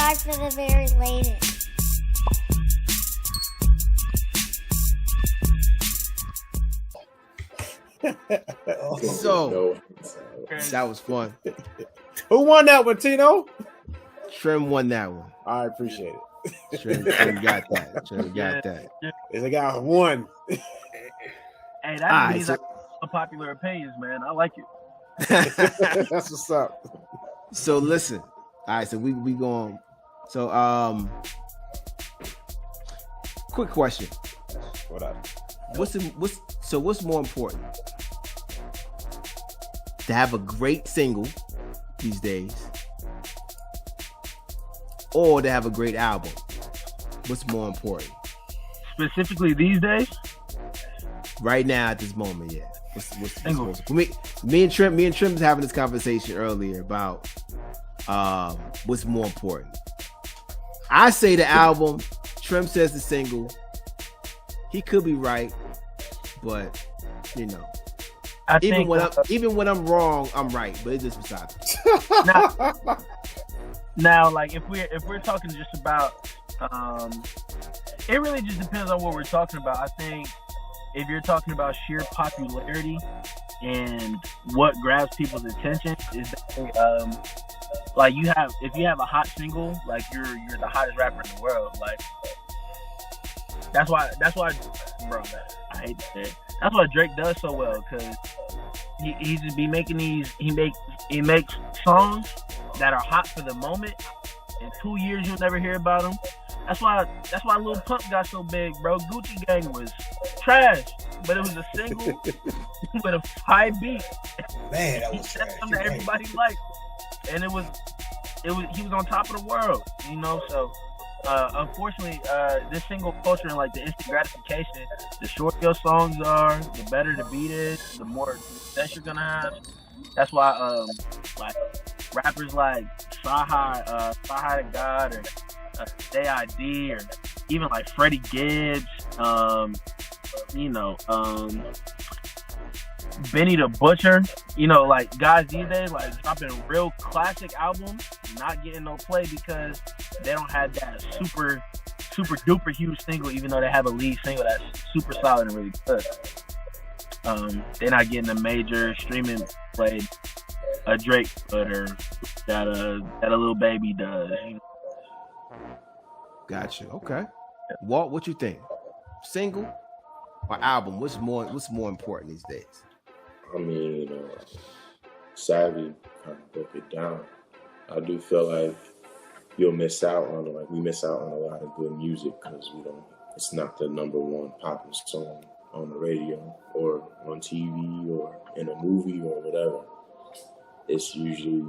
Goodbye for the very latest. So that was fun. Who won that one, Tino? Trim won that one. I appreciate it. Trim got that. Trim got that. It's a guy won. Hey, that means popular opinions, man. I like it. That's what's up. So listen. All right, so we going. So quick question. What up? What's more important? To have a great single these days, or to have a great album? What's more important? Specifically these days? Right now at this moment, yeah. What's me and Trim was having this conversation earlier about what's more important. I say the album, Trim says the single. He could be right, but you know. Even when I'm wrong, I'm right, but it's just beside me. Now, like if we're talking just about, it really just depends on what we're talking about. I think if you're talking about sheer popularity and what grabs people's attention, is definitely, like if you have a hot single, like you're the hottest rapper in the world, like that's why, bro. I hate to say it. That's why Drake does so well, because he just be making he makes songs that are hot for the moment. In 2 years, you'll never hear about them. That's why Lil Pump got so big, bro. Gucci Gang was trash, but it was a single with a high beat. Man, that he was said trash. something that everybody liked, and he was on top of the world, you know. So unfortunately, this single culture and like the instant gratification, the shorter your songs are, the better the beat is, the more success you're gonna have. That's why like rappers like Sahai to God, or J.I.D., or even like Freddie Gibbs, Benny the Butcher, like guys these days like dropping real classic albums, not getting no play because they don't have that super duper huge single, even though they have a lead single that's super solid and really good. They're not getting a major streaming play a Drake or that a little baby does. Gotcha. Okay. Walt, what you think? Single or album? What's more important these days? I mean, sadly, kind of broke it down. I do feel like we miss out on a lot of good music because it's not the number one popular song on the radio or on TV or in a movie or whatever. It's usually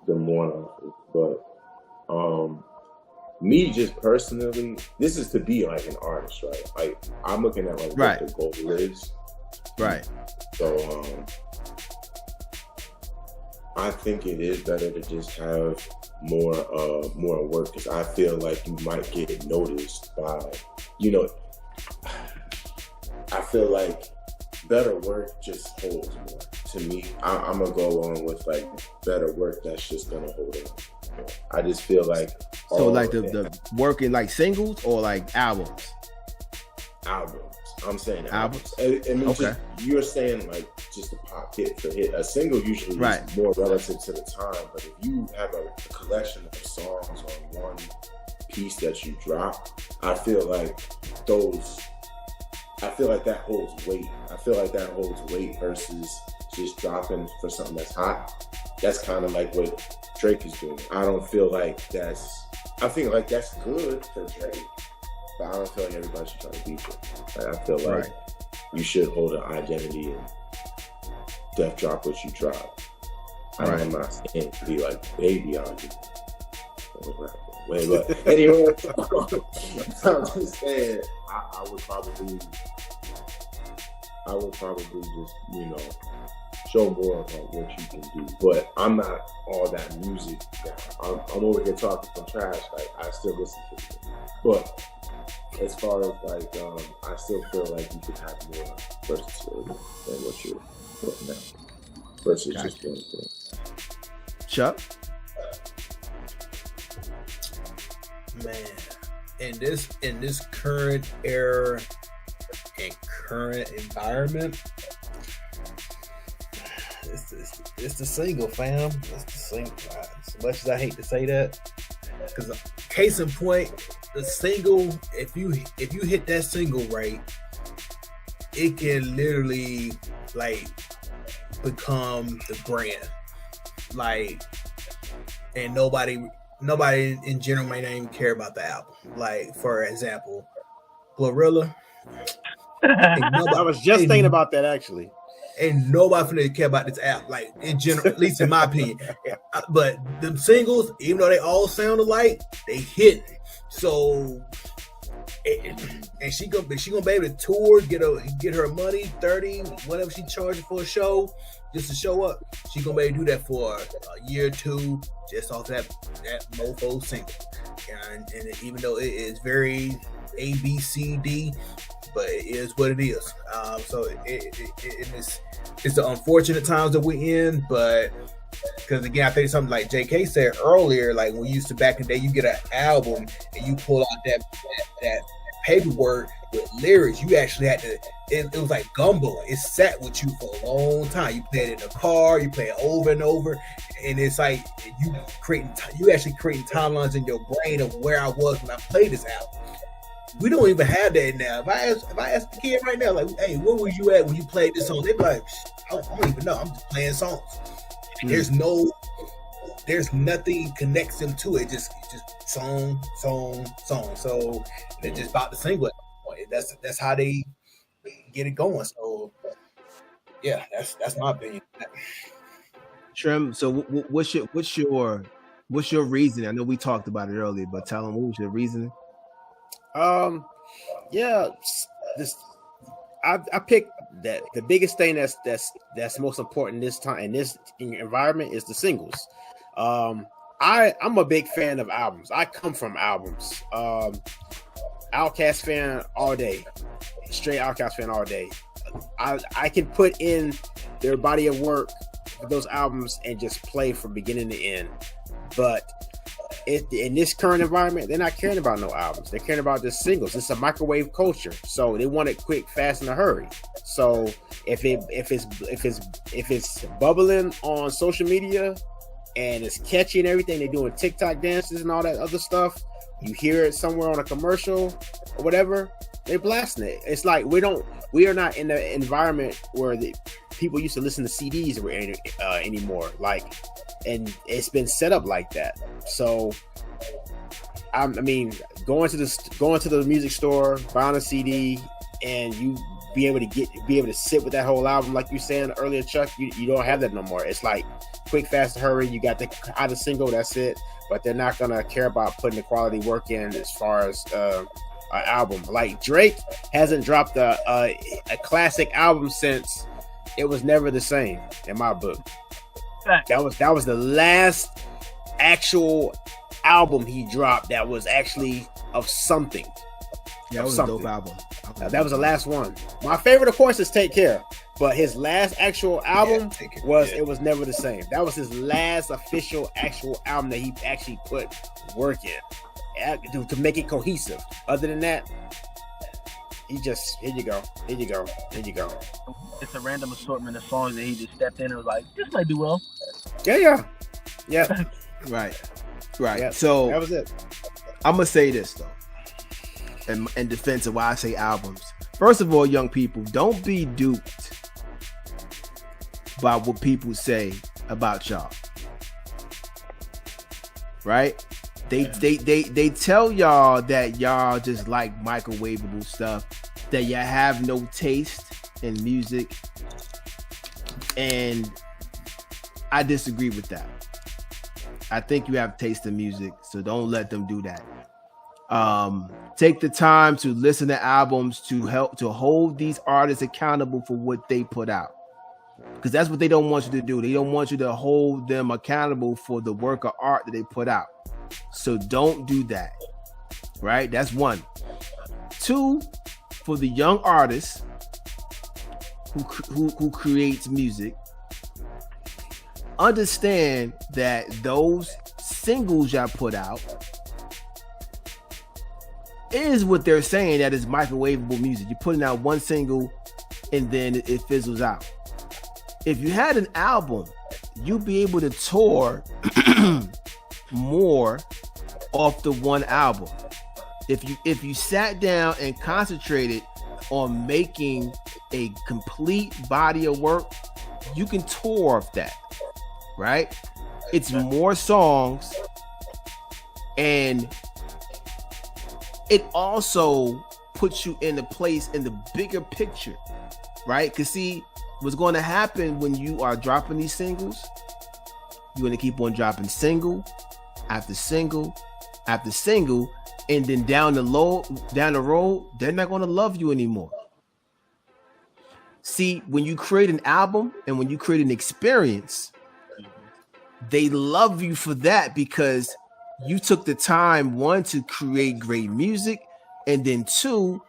the more, but me just personally, this is to be like an artist, right? Like I'm looking at like what the goal is. Right. So I think it is better to just have more work, because I feel like you might get noticed by, I feel like better work just holds more. To me, I'm gonna go along with like better work that's just gonna hold on. I just feel like the working like singles or like albums. I'm saying albums. I mean, okay. You're saying like just a pop hit for hit. A single usually is more relative to the time, but if you have a collection of songs on one piece that you drop, I feel like that holds weight. I feel like that holds weight versus just dropping for something that's hot. That's kind of like what Drake is doing. I think like that's good for Drake, but I don't feel like everybody should try to beat it. Like, I feel like you should hold an identity and def drop what you drop. I'm not saying to be like baby on you. But anyway, I'm just saying I would probably just, show more about what you can do. But I'm not all that music guy. I'm over here talking some trash. Like I still listen to it. But as far as like, I still feel like you could have more versatility than what you're putting out versus just doing things. Chuck? Man, in this current era and current environment, it's the single, fam. It's the single. As much as I hate to say that, because case in point, the single. If you hit that single right, it can literally like become the brand. Like, and nobody in general may not even care about the album. Like, for example, Glorilla. I was just thinking about that actually. Ain't nobody finna care about this album, like in general, at least in my opinion. But them singles, even though they all sound alike, they hit. So, and she gonna be able to tour, get her money, 30, whatever she charging for a show, just to show up. She gonna be able to do that for a year or two, just off that mofo single. And even though it is very A, B, C, D, but it is what it is. So it's the unfortunate times that we're in, but because again, I think something like JK said earlier, like when you used to back in the day, you get an album and you pull out that paperwork with lyrics. You actually had to. It was like gumbo. It sat with you for a long time. You play it in the car. You play it over and over, and it's like you actually creating timelines in your brain of where I was when I played this album. We don't even have that now. If I ask the kid right now, like, hey, where were you at when you played this song? They be like, I don't even know. I'm just playing songs. Mm. There's nothing connects them to it. Just song. So they're just about the single. That's how they get it going. So yeah, that's my opinion. Trim. So what's your reasoning? I know we talked about it earlier, but tell them, what was your reasoning? Yeah, I picked that the biggest thing that's most important this time in this environment is the singles. I'm a big fan of albums. I come from albums. Outkast fan all day, straight Outkast fan all day. I can put in their body of work for those albums and just play from beginning to end. But in this current environment, they're not caring about no albums. They're caring about the singles. It's a microwave culture, so they want it quick, fast, in a hurry. So if it's bubbling on social media and it's catchy and everything, they're doing TikTok dances and all that other stuff. You hear it somewhere on a commercial or whatever, they're blasting it. It's like we are not in the environment where the people used to listen to CDs anymore. Like, and it's been set up like that. So, I mean, going to the music store, buying a CD, and you be able to sit with that whole album, like you saying earlier, Chuck. You don't have that no more. It's like quick, fast, hurry. You got the single. That's it. But they're not gonna care about putting the quality work in as far as an album. Like Drake hasn't dropped a classic album since It Was Never the Same in my book. That was the last actual album he dropped that was actually of something. Yeah, that was a dope album. That was the last one. My favorite, of course, is Take Care. But his last actual album It Was Never the Same. That was his last official actual album that he actually put work in to make it cohesive. Other than that, he just here you go. It's a random assortment of songs that he just stepped in and was like, this might do well. Yeah. Right. Yeah, so that was it. I'm gonna say this though, in defense of why I say albums. First of all, young people, don't be duped by what people say about y'all. Right? They tell y'all that y'all just like microwavable stuff, that y'all have no taste in music, and I disagree with that. I think you have taste in music, so don't let them do that. Take the time to listen to albums, to help to hold these artists accountable for what they put out, because that's what they don't want you to do. They don't want you to hold them accountable for the work of art that they put out. So don't do that. Right? That's one. Two, for the young artists who creates music, understand that those singles y'all put out is what they're saying, that is microwavable music. You're putting out one single and then it fizzles out. If you had an album, you'd be able to tour more off the one album. If you sat down and concentrated on making a complete body of work, you can tour off that, right? It's more songs, and it also puts you in a place in the bigger picture, right? Because see, what's going to happen when you are dropping these singles, you're going to keep on dropping single after single after single, and then down the road, they're not going to love you anymore. See, when you create an album and when you create an experience, they love you for that because you took the time, one, to create great music, and then two,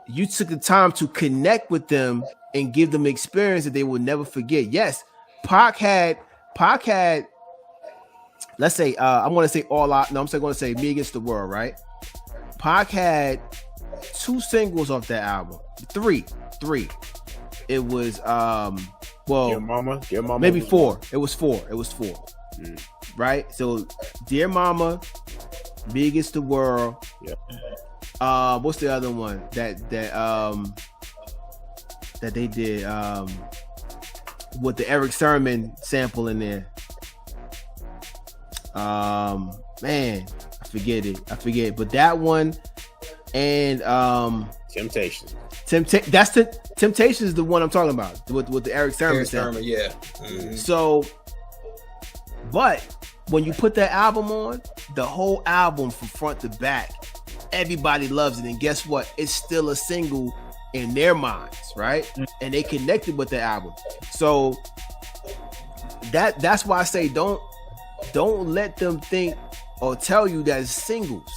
you took the time to connect with them and give them an experience that they will never forget. Yes, Pac had, let's say, I'm going to say All Out. No, I'm going to say Me Against the World, right? Pac had 2 singles off that album. Three. It was, Dear Mama, maybe 4. It was 4. Right? So, Dear Mama, Me Against the World. Yep. What's the other one that they did with the Eric Sermon sample in there? Man, I forget. But that one and Temptation. Temptation is the one I'm talking about with the Eric Sermon sample. Yeah. Mm-hmm. So, but when you put that album on, the whole album from front to back, everybody loves it. And guess what? It's still a single in their minds, right? And they connected with the album. So that's why I say don't let them think or tell you that it's singles.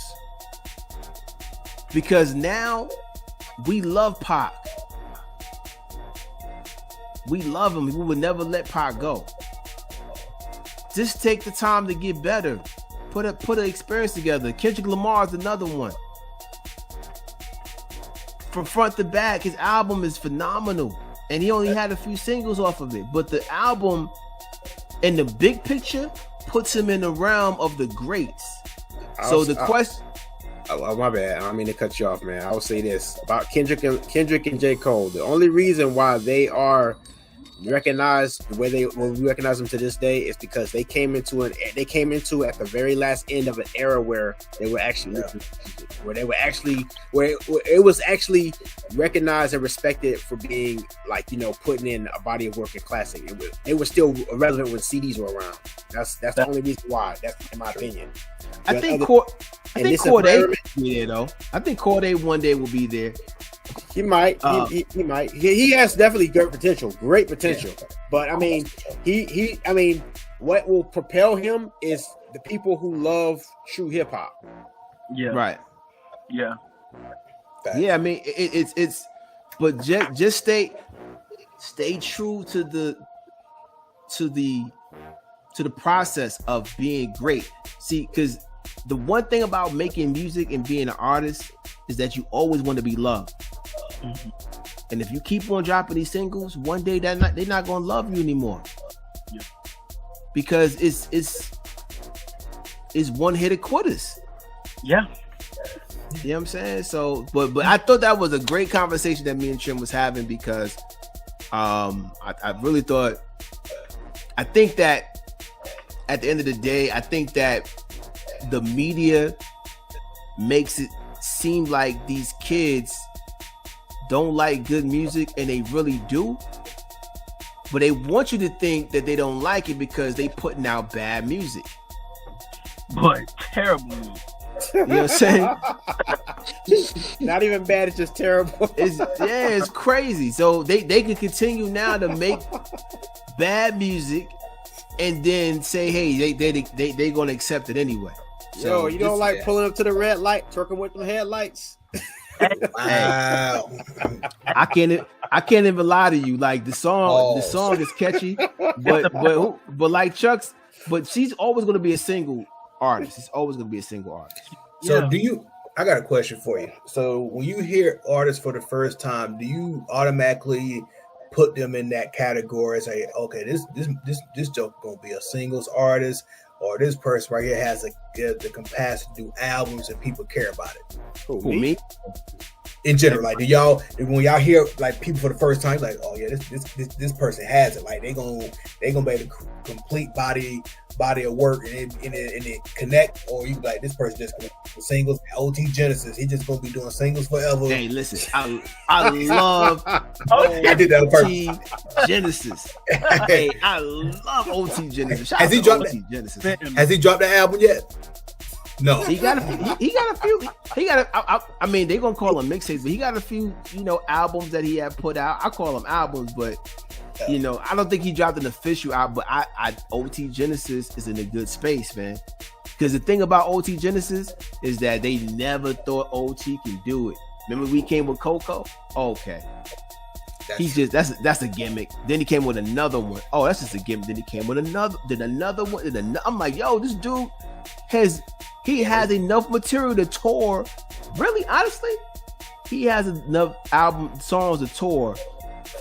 Because now we love Pac. We love him. We would never let Pac go. Just take the time to get better. Put an experience together. Kendrick Lamar is another one. From front to back, his album is phenomenal. And he only had a few singles off of it. But the album, in the big picture, puts him in the realm of the greats. Question... Oh, my bad. I don't mean to cut you off, man. I will say this about Kendrick and J. Cole. The only reason why they are recognized the way we recognize them to this day is because they came into at the very last end of an era where they were actually where it was actually recognized and respected for being, like, you know, putting in a body of work and classic. They were still relevant when CDs were around. That's the only reason why. That's in my opinion. I think Cordae be there though. I think Cordae one day will be there. He might. He might. He has definitely great potential. Yeah. But I mean, I mean, what will propel him is the people who love true hip hop. Yeah. Right. Yeah. Yeah. I mean, it's. But just stay true to the process of being great. See, because the one thing about making music and being an artist is that you always want to be loved. Mm-hmm. And if you keep on dropping these singles, one day they're not gonna love you anymore. Yeah. Because it's one hit of quitters. Yeah. You know what I'm saying? So, but I thought that was a great conversation that me and Trim was having because I really thought, I think that at the end of the day, I think that the media makes it seem like these kids don't like good music, and they really do. But they want you to think that they don't like it because they putting out bad music. Boy, terrible music. You know what I'm saying? Not even bad, it's just terrible. It's crazy. So they can continue now to make bad music and then say, hey, they gonna accept it anyway. So you don't like pulling up to the red light, twerking with them headlights? Wow. I can't even lie to you. Like the song is catchy, but like but she's always gonna be a single artist. It's always gonna be a single artist. So yeah. do you I got a question for you. So when you hear artists for the first time, do you automatically put them in that category and say, okay, this joke gonna be a singles artist, or this person right here has the capacity to do albums and people care about it? Who, me? In general, like, when y'all hear like people for the first time, like, oh yeah, this person has it. Like they gonna be able to complete body of work and it connect, or you like this person just gonna do singles. OT Genesis, he just gonna be doing singles forever. Hey, listen, I love I did that on OT Genesis. Hey, I love OT Genesis. Shout Has out he to dropped OT Genesis? Has he dropped the album yet? No. He got a few. He got I mean, they gonna call them mixtapes, but he got a few, albums that he had put out. I call them albums, but I don't think he dropped an official album. But I OT Genesis is in a good space, man. Because the thing about OT Genesis is that they never thought OT can do it. Remember we came with Coco? Okay. That's a gimmick. Then he came with another one. Oh, that's just a gimmick. Then he came with another one. I'm like, yo, this dude has enough material to tour. Really, honestly, he has enough songs to tour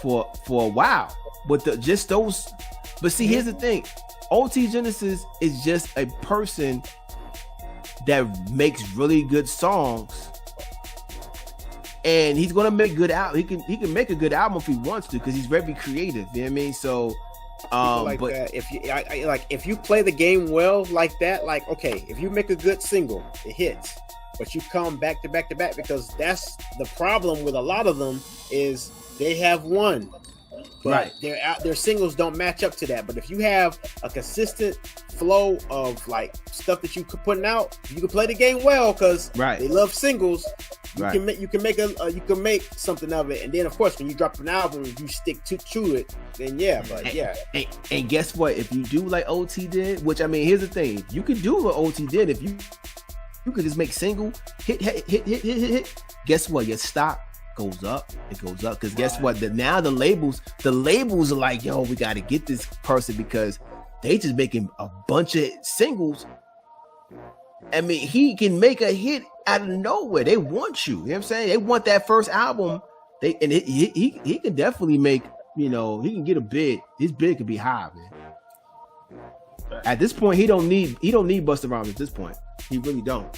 for a while. But here's the thing. OT Genesis is just a person that makes really good songs. And he's gonna make good album. He can make a good album if he wants to, because he's very creative. You know what I mean? So, that. If you play the game well like that, like, okay, if you make a good single, it hits, but you come back to back to back, because that's the problem with a lot of them is they have one, but their singles don't match up to that. But if you have a consistent flow of like stuff that you could putting out, you can play the game well, because they love singles. You can make something of it, and then of course when you drop an album, if you stick to it, then And guess what? If you do like OT did, which I mean, here's the thing: you could do what OT did if you could just make single hit. Guess what? Your stock goes up. It goes up because guess what? Now the labels are like, yo, we got to get this person because they just making a bunch of singles. I mean, he can make a hit out of nowhere. They want you. You know what I'm saying? They want that first album. He can definitely make, he can get a bid. His bid could be high, man. At this point, he don't need Busta Rhymes at this point. He really don't.